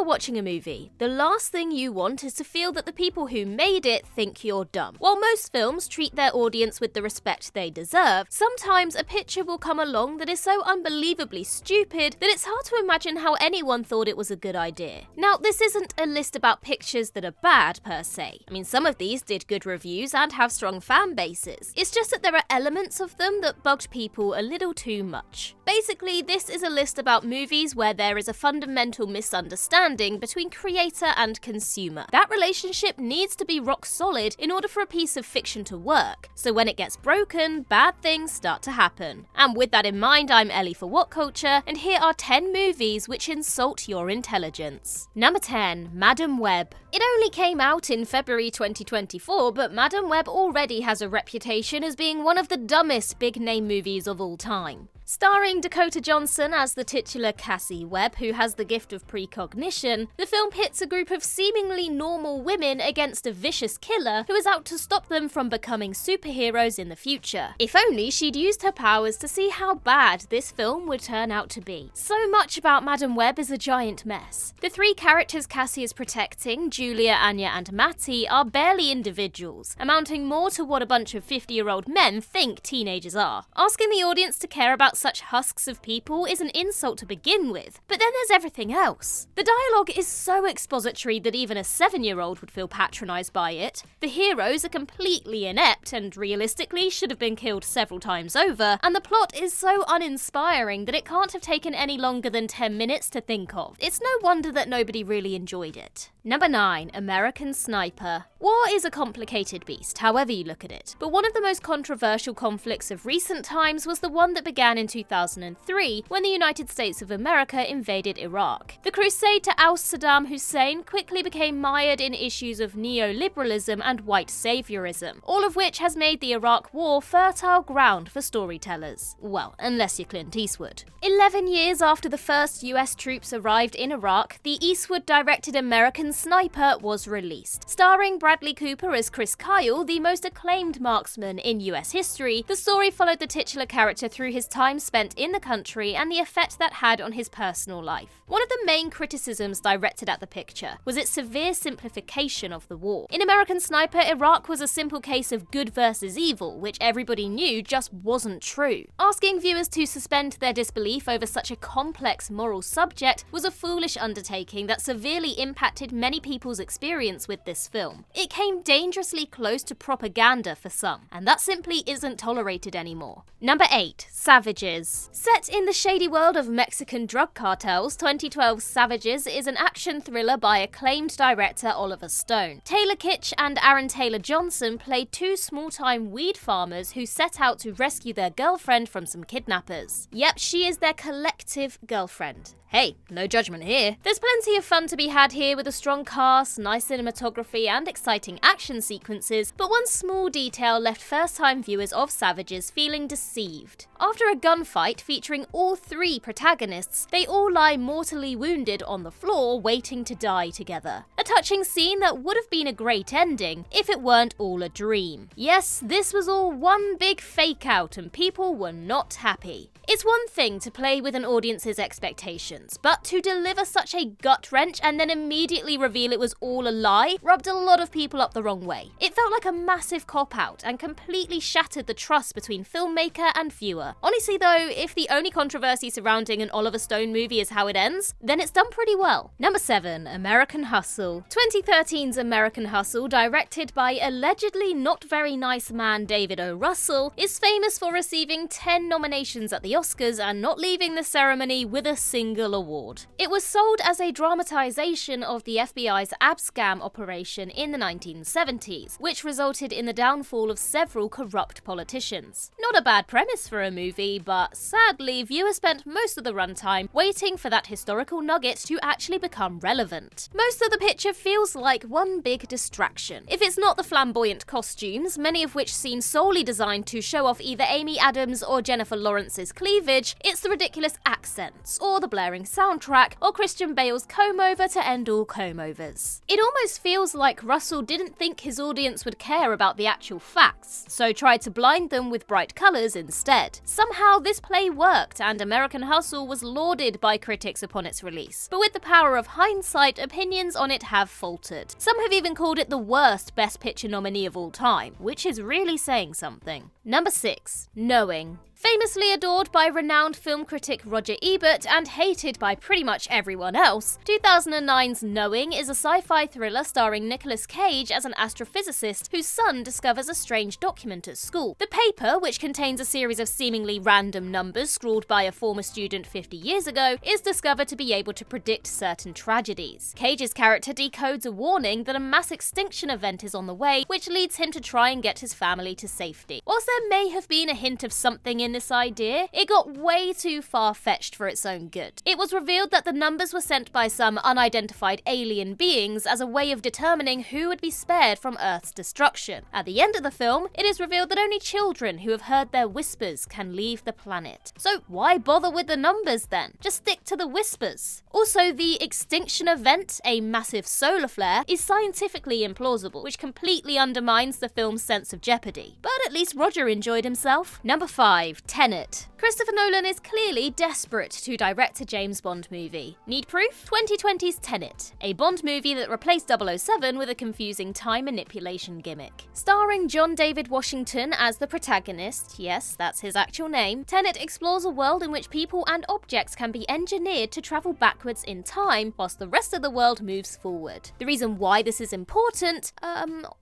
you're watching a movie, the last thing you want is to feel that the people who made it think you're dumb. While most films treat their audience with the respect they deserve, sometimes a picture will come along that is so unbelievably stupid that it's hard to imagine how anyone thought it was a good idea. Now, this isn't a list about pictures that are bad per se. I mean, some of these did good reviews and have strong fan bases. It's just that there are elements of them that bugged people a little too much. Basically, this is a list about movies where there is a fundamental misunderstanding between creator and consumer. That relationship needs to be rock solid in order for a piece of fiction to work, so when it gets broken, bad things start to happen. And with that in mind, I'm Ellie for What Culture, and here are 10 movies which insult your intelligence. Number 10, Madam Web. It only came out in February 2024, but Madam Web already has a reputation as being one of the dumbest big-name movies of all time. Starring Dakota Johnson as the titular Cassie Webb, who has the gift of precognition, the film pits a group of seemingly normal women against a vicious killer who is out to stop them from becoming superheroes in the future. If only she'd used her powers to see how bad this film would turn out to be. So much about Madam Web is a giant mess. The three characters Cassie is protecting, Julia, Anya, and Matty, are barely individuals, amounting more to what a bunch of 50-year-old men think teenagers are. Asking the audience to care about such husks of people is an insult to begin with, but then there's everything else. The dialogue is so expository that even a 7-year-old would feel patronised by it. The heroes are completely inept and realistically should have been killed several times over, and the plot is so uninspiring that it can't have taken any longer than 10 minutes to think of. It's no wonder that nobody really enjoyed it. Number 9, American Sniper. War is a complicated beast, however you look at it, but one of the most controversial conflicts of recent times was the one that began in 2003 when the United States of America invaded Iraq. The crusade to oust Saddam Hussein quickly became mired in issues of neoliberalism and white saviorism, all of which has made the Iraq War fertile ground for storytellers. Well, unless you're Clint Eastwood. 11 years after the first US troops arrived in Iraq, the Eastwood-directed American Sniper was released. Starring Bradley Cooper as Chris Kyle, the most acclaimed marksman in US history, the story followed the titular character through his time spent in the country and the effect that had on his personal life. One of the main criticisms directed at the picture was its severe simplification of the war. In American Sniper, Iraq was a simple case of good versus evil, which everybody knew just wasn't true. Asking viewers to suspend their disbelief over such a complex moral subject was a foolish undertaking that severely impacted many people's experience with this film. It came dangerously close to propaganda for some, and that simply isn't tolerated anymore. Number 8, Savages. Set in the shady world of Mexican drug cartels, 2012's Savages is an action thriller by acclaimed director Oliver Stone. Taylor Kitsch and Aaron Taylor Johnson played two small-time weed farmers who set out to rescue their girlfriend from some kidnappers. Yep, she is their collective girlfriend. Hey, no judgment here. There's plenty of fun to be had here with a strong cast, nice cinematography, and exciting action sequences, but one small detail left first-time viewers of Savages feeling deceived. After a gunfight featuring all three protagonists, they all lie mortally wounded on the floor, waiting to die together. A touching scene that would have been a great ending if it weren't all a dream. Yes, this was all one big fake-out and people were not happy. It's one thing to play with an audience's expectations, but to deliver such a gut-wrench and then immediately reveal it was all a lie rubbed a lot of people up the wrong way. It felt like a massive cop-out and completely shattered the trust between filmmaker and viewer. Honestly though, if the only controversy surrounding an Oliver Stone movie is how it ends, then it's done pretty well. Number 7, American Hustle. 2013's American Hustle, directed by allegedly not very nice man David O. Russell, is famous for receiving 10 nominations at the Oscars and not leaving the ceremony with a single award. It was sold as a dramatization of the FBI's abscam operation in the 1970s, which resulted in the downfall of several corrupt politicians. Not a bad premise for a movie, but sadly, viewers spent most of the runtime waiting for that historical nugget to actually become relevant. Most of the picture feels like one big distraction. If it's not the flamboyant costumes, many of which seem solely designed to show off either Amy Adams or Jennifer Lawrence's cleavage, it's the ridiculous accents or the blaring starring soundtrack, or Christian Bale's comb-over to end all comb-overs. It almost feels like Russell didn't think his audience would care about the actual facts, so tried to blind them with bright colours instead. Somehow this play worked, and American Hustle was lauded by critics upon its release. But with the power of hindsight, opinions on it have faltered. Some have even called it the worst Best Picture nominee of all time, which is really saying something. Number 6. Knowing. Famously adored by renowned film critic Roger Ebert and hated by pretty much everyone else, 2009's Knowing is a sci-fi thriller starring Nicolas Cage as an astrophysicist whose son discovers a strange document at school. The paper, which contains a series of seemingly random numbers scrawled by a former student 50 years ago, is discovered to be able to predict certain tragedies. Cage's character decodes a warning that a mass extinction event is on the way, which leads him to try and get his family to safety. Whilst there may have been a hint of something in this idea, it got way too far-fetched for its own good. It was revealed that the numbers were sent by some unidentified alien beings as a way of determining who would be spared from Earth's destruction. At the end of the film, it is revealed that only children who have heard their whispers can leave the planet. So why bother with the numbers then? Just stick to the whispers. Also, the extinction event, a massive solar flare, is scientifically implausible, which completely undermines the film's sense of jeopardy. But at least Roger enjoyed himself. Number 5. Tenet. Christopher Nolan is clearly desperate to direct a James Bond movie. Need proof? 2020's Tenet, a Bond movie that replaced 007 with a confusing time manipulation gimmick. Starring John David Washington as the protagonist, yes, that's his actual name, Tenet explores a world in which people and objects can be engineered to travel backwards in time, whilst the rest of the world moves forward. The reason why this is important?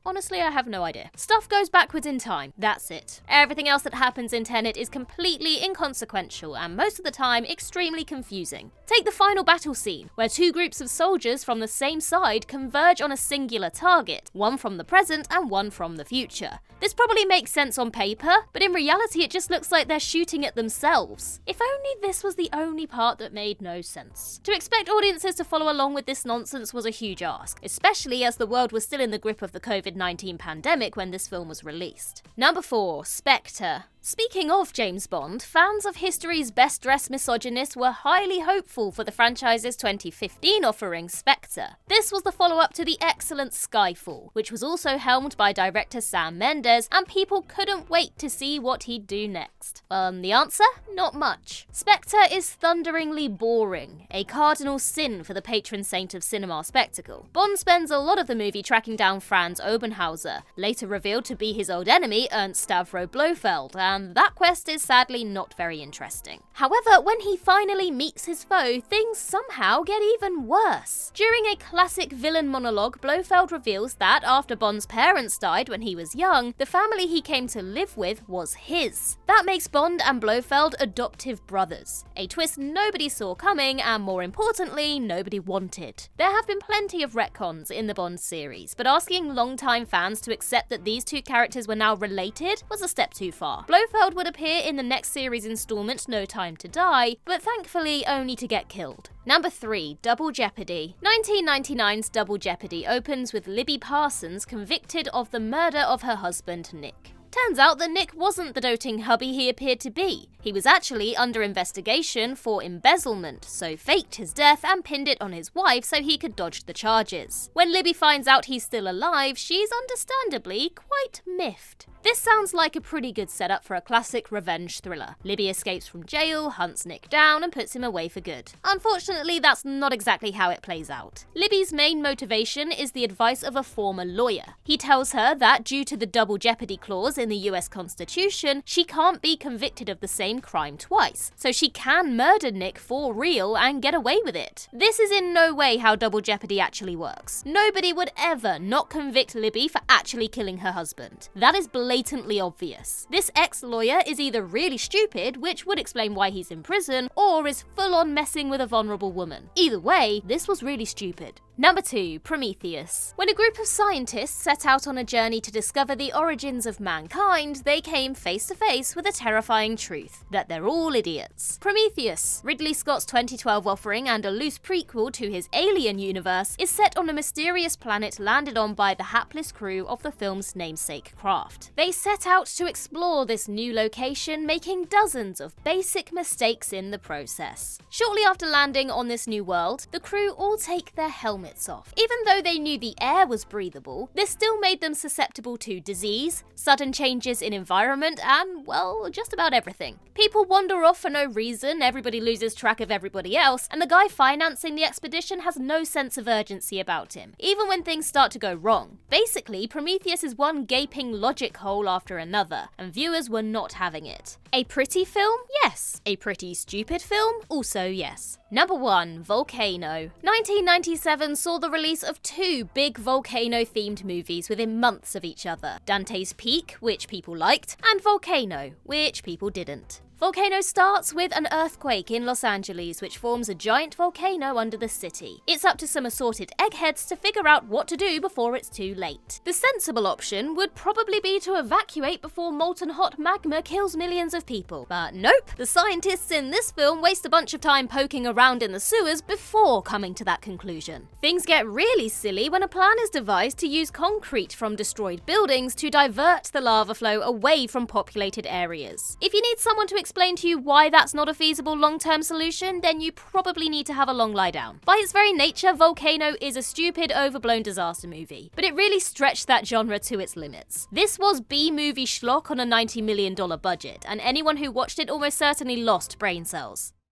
Honestly, I have no idea. Stuff goes backwards in time, that's it. Everything else that happens in Tenet is completely inconsequential and most of the time extremely confusing. Take the final battle scene, where two groups of soldiers from the same side converge on a singular target, one from the present and one from the future. This probably makes sense on paper, but in reality it just looks like they're shooting at themselves. If only this was the only part that made no sense. To expect audiences to follow along with this nonsense was a huge ask, especially as the world was still in the grip of the COVID-19 pandemic when this film was released. Number 4. Spectre. Speaking of James Bond, fans of history's best-dressed misogynist were highly hopeful for the franchise's 2015 offering, Spectre. This was the follow-up to the excellent Skyfall, which was also helmed by director Sam Mendes, and people couldn't wait to see what he'd do next. The answer? Not much. Spectre is thunderingly boring, a cardinal sin for the patron saint of cinema spectacle. Bond spends a lot of the movie tracking down Franz Oberhauser, later revealed to be his old enemy Ernst Stavro Blofeld, and that quest is sadly not very interesting. However, when he finally meets his foe, things somehow get even worse. During a classic villain monologue, Blofeld reveals that after Bond's parents died when he was young, the family he came to live with was his. That makes Bond and Blofeld adoptive brothers, a twist nobody saw coming and, more importantly, nobody wanted. There have been plenty of retcons in the Bond series, but asking longtime fans to accept that these two characters were now related was a step too far. Blofeld would appear in the next series installment, No Time to Die, but thankfully only to get killed. Number 3. Double Jeopardy. 1999's Double Jeopardy opens with Libby Parsons convicted of the murder of her husband, Nick. Turns out that Nick wasn't the doting hubby he appeared to be. He was actually under investigation for embezzlement, so faked his death and pinned it on his wife so he could dodge the charges. When Libby finds out he's still alive, she's understandably quite miffed. This sounds like a pretty good setup for a classic revenge thriller. Libby escapes from jail, hunts Nick down, and puts him away for good. Unfortunately, that's not exactly how it plays out. Libby's main motivation is the advice of a former lawyer. He tells her that due to the double jeopardy clause in the US Constitution, she can't be convicted of the same crime twice, so she can murder Nick for real and get away with it. This is in no way how double jeopardy actually works. Nobody would ever not convict Libby for actually killing her husband. That is blatantly obvious. This ex-lawyer is either really stupid, which would explain why he's in prison, or is full-on messing with a vulnerable woman. Either way, this was really stupid. Number 2. Prometheus. When a group of scientists set out on a journey to discover the origins of mankind, they came face to face with a terrifying truth, that they're all idiots. Prometheus, Ridley Scott's 2012 offering and a loose prequel to his Alien universe, is set on a mysterious planet landed on by the hapless crew of the film's namesake craft. They set out to explore this new location, making dozens of basic mistakes in the process. Shortly after landing on this new world, the crew all take their helmets off. Even though they knew the air was breathable, this still made them susceptible to disease, sudden changes in environment, and, well, just about everything. People wander off for no reason, everybody loses track of everybody else, and the guy financing the expedition has no sense of urgency about him, even when things start to go wrong. Basically, Prometheus is one gaping logic hole after another, and viewers were not having it. A pretty film? Yes. A pretty stupid film? Also yes. Number 1. Volcano. 1997 saw the release of 2 big volcano-themed movies within months of each other. Dante's Peak, which people liked, and Volcano, which people didn't. Volcano starts with an earthquake in Los Angeles, which forms a giant volcano under the city. It's up to some assorted eggheads to figure out what to do before it's too late. The sensible option would probably be to evacuate before molten hot magma kills millions of people. But nope, the scientists in this film waste a bunch of time poking around in the sewers before coming to that conclusion. Things get really silly when a plan is devised to use concrete from destroyed buildings to divert the lava flow away from populated areas. If you need someone to explain to you why that's not a feasible long-term solution, then you probably need to have a long lie down. By its very nature, Volcano is a stupid, overblown disaster movie, but it really stretched that genre to its limits. This was B-movie schlock on a $90 million budget, and anyone who watched it almost certainly lost brain cells.